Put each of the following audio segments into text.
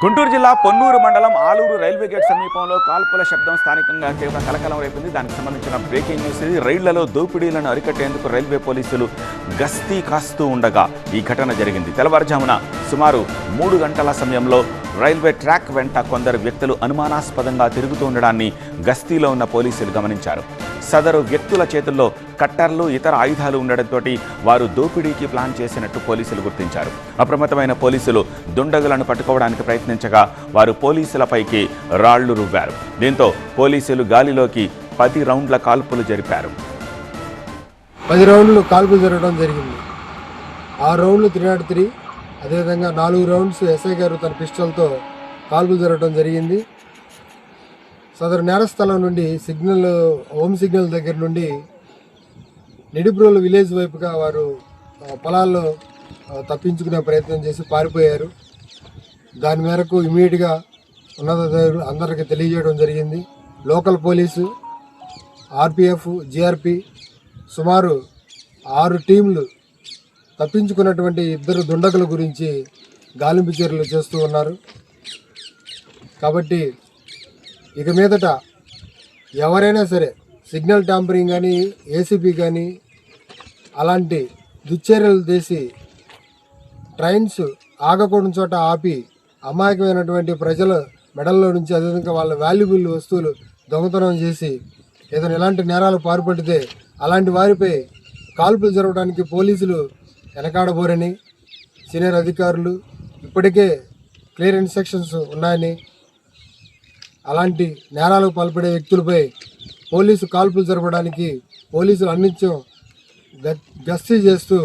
గుంటూరు జిల్లా పొన్నూరు మండలం Aluru railway gate సమీపంలో కాల్పుల శబ్దం స్థానికంగా తీవ్ర కలకలం రేపింది. దానికి సంబంధించిన బ్రేకింగ్ న్యూస్ ఇది. రైళ్లలో దోపిడీలను అరికట్టేందుకు రైల్వే పోలీసులు గస్తీ కాస్తూ ఉండగా ఈ ఘటన జరిగింది. తెల్లవారుజామున సుమారు 3 గంటల సమయంలో రైల్వే ట్రాక్ వెంట కొందరు వ్యక్తులు అనుమానాస్పదంగా తిరుగుతూ ఉండడాన్ని గస్తీలో ఉన్న పోలీసులు గమనించారు. సదరు వ్యక్తుల చేతుల్లో కట్టర్లు, ఇతర ఆయుధాలు ఉండడంతో వారు దోపిడీకి ప్లాన్ చేసినట్టు పోలీసులు గుర్తించారు. అప్రమత్తమైన పోలీసులు దుండగులను పట్టుకోవడానికి ప్రయత్నించగా వారు పోలీసులపైకి రాళ్లు రువ్వారు. దీంతో పోలీసులు గాలిలోకి 10 రౌండ్ల కాల్పులు జరిపారు. 10 రౌండ్లు కాల్పులు జరగడం జరిగింది. 6 రౌండ్లు 303, అదేవిధంగా 4 రౌండ్స్ ఎస్ఐ గారు తన పిస్టల్తో కాల్పులు జరగడం జరిగింది. సదరు నేరస్థలం నుండి హోమ్ సిగ్నల్ దగ్గర నుండి నిడిబ్రోలు విలేజ్ వైపుగా వారు పొలాల్లో తప్పించుకునే ప్రయత్నం చేసి పారిపోయారు. దాని మేరకు ఇమీడియట్గా ఉన్నతాధికారులు అందరికీ తెలియజేయడం జరిగింది. లోకల్ పోలీసు, ఆర్పిఎఫ్, జిఆర్పి సుమారు 6 టీంలు తప్పించుకున్నటువంటి 2 దుండగుల గురించి గాలింపు చర్యలు చేస్తూ ఉన్నారు. కాబట్టి ఇక మీదట ఎవరైనా సరే సిగ్నల్ ట్యాంపరింగ్ కానీ, ఏసీపీ కానీ అలాంటి దుశ్చర్యలు చేసి ట్రైన్స్ ఆగకూడని చోట ఆపి అమాయకమైనటువంటి ప్రజల మెడల్లో నుంచి, అదేవిధంగా వాళ్ళ వాల్యుబుల్ వస్తువులు దొంగతనం చేసి ఏదైనా ఇలాంటి నేరాలు పాల్పడితే అలాంటి వారిపై కాల్పులు జరగడానికి పోలీసులు వెనకాడబోరని సీనియర్ అధికారులు ఇప్పటికే క్లియర్ ఇన్స్ట్రక్షన్స్ ఉన్నాయని, అలాంటి నేరాలకు పాల్పడే వ్యక్తులపై పోలీసు కాల్పులు జరపడానికి పోలీసులు అన్నిత్యం గస్తీ చేస్తూ.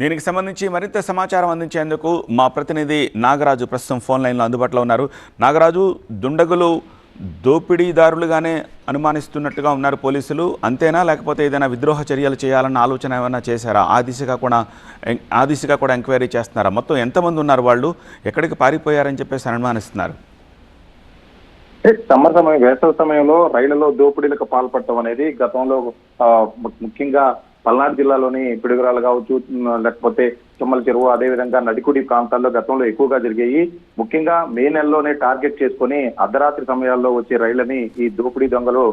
దీనికి సంబంధించి మరింత సమాచారం అందించేందుకు మా ప్రతినిధి నాగరాజు ప్రస్తుతం ఫోన్ లైన్లో అందుబాటులో ఉన్నారు. నాగరాజు, దుండగులు దోపిడీదారులుగానే అనుమానిస్తున్నట్టుగా ఉన్నారు పోలీసులు, అంతేనా లేకపోతే ఏదైనా విద్రోహ చర్యలు చేయాలన్న ఆలోచన ఏమైనా చేశారా? ఆ దిశగా కూడా ఎంక్వైరీ చేస్తున్నారా? మొత్తం ఎంతమంది ఉన్నారు, వాళ్ళు ఎక్కడికి పారిపోయారని చెప్పేసి అనుమానిస్తున్నారు? సమ్మర్ సమయం, వేసవి సమయంలో రైళ్లలో దోపిడీలకు పాల్పడటం అనేది గతంలో ముఖ్యంగా పల్నాడు జిల్లాలోని పిడుగురాలు కావచ్చు, లేకపోతే తుమ్మల చెరువు, అదేవిధంగా నడికుడి ప్రాంతాల్లో గతంలో ఎక్కువగా జరిగాయి. ముఖ్యంగా మే నెలలోనే టార్గెట్ చేసుకుని అర్ధరాత్రి సమయాల్లో వచ్చే రైళ్లని ఈ దోపిడీ దొంగలు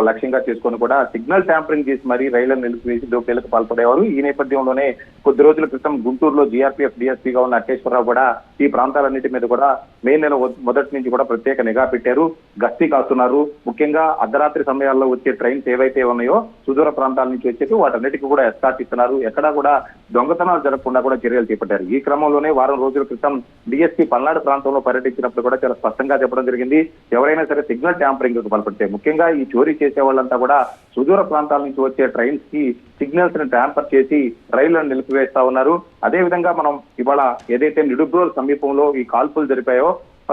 లక్ష్యంగా చేసుకుని కూడా సిగ్నల్ ట్యాంపరింగ్ చేసి మరీ రైళ్లను నిలిపివేసి దోపిడీలకు పాల్పడేవారు. ఈ నేపథ్యంలోనే కొద్ది రోజుల క్రితం గుంటూరులో జీఆర్పీఎఫ్ డిఎస్పీగా ఉన్న అఖేశ్వరరావు కూడా ఈ ప్రాంతాలన్నిటి మీద కూడా మే నెల మొదటి నుంచి కూడా ప్రత్యేక నిఘా పెట్టారు, గస్తీ కాస్తున్నారు. ముఖ్యంగా అర్ధరాత్రి సమయాల్లో వచ్చే ట్రైన్స్ ఏవైతే ఉన్నాయో సుదూర ప్రాంతాల నుంచి వచ్చేసి వాటన్నిటికీ కూడా ఎస్కార్ట్ ఇస్తున్నారు. ఎక్కడా కూడా దొంగతనాలు జరగకుండా కూడా చర్యలు చేపట్టారు. ఈ క్రమంలోనే వారం రోజుల క్రితం డిఎస్పీ పల్నాడు ప్రాంతంలో పర్యటించినప్పుడు కూడా చాలా స్పష్టంగా చెప్పడం జరిగింది, ఎవరైనా సరే సిగ్నల్ ట్యాంపరింగ్ కు పాల్పడితే, ముఖ్యంగా ఈ చోరీ చేసే వాళ్ళంతా కూడా సుదూర ప్రాంతాల నుంచి వచ్చే ట్రైన్స్ కి సిగ్నల్స్ ని ట్యాంపర్ చేసి రైళ్లను నిలిపివేస్తా ఉన్నారు. అదేవిధంగా మనం ఇవాళ ఏదైతే నిడుబ్రోల్ సమీపంలో ఈ కాల్పులు జరిపాయో,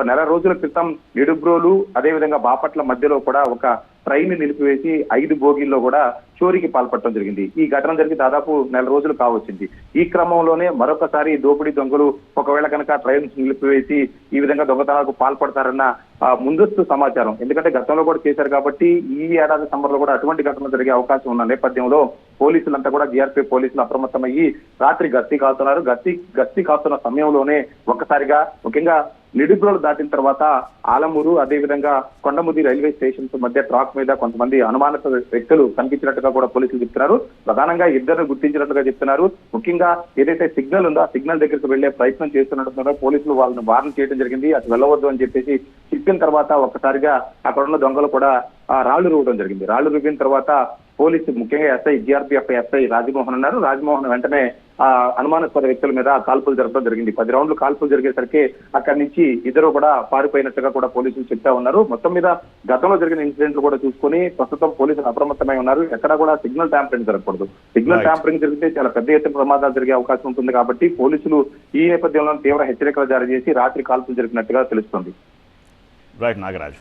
నెల రోజుల క్రితం నిడుబ్రోలు అదేవిధంగా బాపట్ల మధ్యలో కూడా ఒక ట్రైన్ నిలిపివేసి 5 బోగీల్లో కూడా చోరీకి పాల్పడటం జరిగింది. ఈ ఘటన జరిగి దాదాపు నెల రోజులు కావచ్చింది. ఈ క్రమంలోనే మరొకసారి దోపిడీ దొంగలు ఒకవేళ కనుక ట్రైన్స్ నిలిపివేసి ఈ విధంగా దొంగతనాలకు పాల్పడతారన్న ముందస్తు సమాచారం, ఎందుకంటే గతంలో కూడా చేశారు కాబట్టి ఈ ఏడాది సమ్మర్ లో కూడా అటువంటి ఘటనలు జరిగే అవకాశం ఉన్న నేపథ్యంలో పోలీసులంతా కూడా జీఆర్పీ పోలీసులు అప్రమత్తమయ్యి రాత్రి గస్తీ కాస్తున్నారు. గస్తీ కాస్తున్న సమయంలోనే ఒక్కసారిగా ముఖ్యంగా నిడుబ్రోలు దాటిన తర్వాత ఆలమూరు అదేవిధంగా కొండముది రైల్వే స్టేషన్స్ మధ్య ట్రాక్ మీద కొంతమంది అనుమానిత వ్యక్తులు కనిపించినట్టుగా కూడా పోలీసులు చెప్తున్నారు. ప్రధానంగా 2 గుర్తించినట్టుగా చెప్తున్నారు. ముఖ్యంగా ఏదైతే సిగ్నల్ ఉందో ఆ సిగ్నల్ దగ్గరికి వెళ్లే ప్రయత్నం చేస్తున్నట్టుగా పోలీసులు వాళ్ళని వార్న్ చేయడం జరిగింది. అటు వెళ్ళవద్దు అని చెప్పేసి చెప్పిన తర్వాత ఒక్కసారిగా అక్కడ ఉన్న దొంగలు కూడా రాళ్లు రువ్వడం జరిగింది. రాళ్లు రువ్విన తర్వాత పోలీసు ముఖ్యంగా ఎస్ఐ జీఆర్పీఎఫ్ ఎస్ఐ రాజమోహన్ ఉన్నారు. రాజమోహన్ వెంటనే అనుమానాస్పద వ్యక్తుల మీద కాల్పులు జరపడం జరిగింది. 10 రౌండ్లు కాల్పులు జరిగేసరికి అక్కడి నుంచి 2 కూడా పారిపోయినట్టుగా కూడా పోలీసులు చెప్తా ఉన్నారు. మొత్తం మీద గతంలో జరిగిన ఇన్సిడెంట్లు కూడా చూసుకుని ప్రస్తుతం పోలీసులు అప్రమత్తమై ఉన్నారు. ఎక్కడా కూడా సిగ్నల్ ట్యాంపరింగ్ జరగకూడదు. సిగ్నల్ ట్యాంపరింగ్ జరిగితే చాలా పెద్ద ఎత్తున ప్రమాదాలు జరిగే అవకాశం ఉంటుంది కాబట్టి పోలీసులు ఈ నేపథ్యంలో తీవ్ర హెచ్చరికలు జారీ చేసి రాత్రి కాల్పులు జరిపినట్టుగా తెలుస్తుంది. రైట్ నాగరాజు.